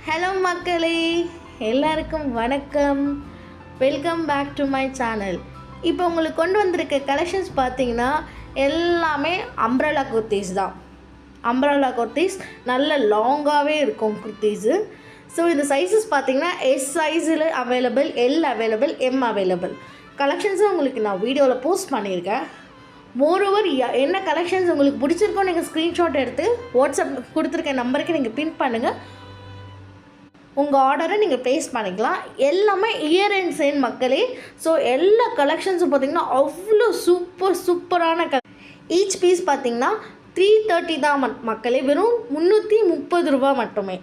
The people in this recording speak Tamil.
ஹலோ மக்களே, எல்லாருக்கும் வணக்கம். Welcome back to my channel. இப்போ உங்களுக்கு கொண்டு வந்திருக்க கலெக்ஷன்ஸ் பார்த்தீங்கன்னா எல்லாமே அம்ப்ரெல்லா குர்த்திஸ் தான். அம்ப்ரெல்லா குர்த்திஸ் நல்ல லாங்காகவே இருக்கும் குர்த்திஸு. ஸோ இந்த சைஸஸ் பார்த்தீங்கன்னா எஸ் சைஸில் available, L available, M available. கலெக்ஷன்ஸும் உங்களுக்கு நான் வீடியோவில் போஸ்ட் பண்ணியிருக்கேன். மோரோவர் என்ன கலெக்ஷன்ஸ் உங்களுக்கு பிடிச்சிருக்கோ நீங்கள் ஸ்க்ரீன்ஷாட் எடுத்து வாட்ஸ்அப் கொடுத்துருக்க நம்பருக்கு நீங்கள் பின் பண்ணுங்கள். உங்கள் ஆர்டரை நீங்கள் ப்ளேஸ் பண்ணிக்கலாம். எல்லாமே இயர் அண்ட் செயின் மக்களே. ஸோ எல்லா கலெக்ஷன்ஸும் பார்த்திங்கன்னா அவ்வளோ சூப்பரான ஈச் பீஸ் பார்த்திங்கன்னா 330 தான் மக்களே. வெறும் 330 ரூபா மட்டுமே.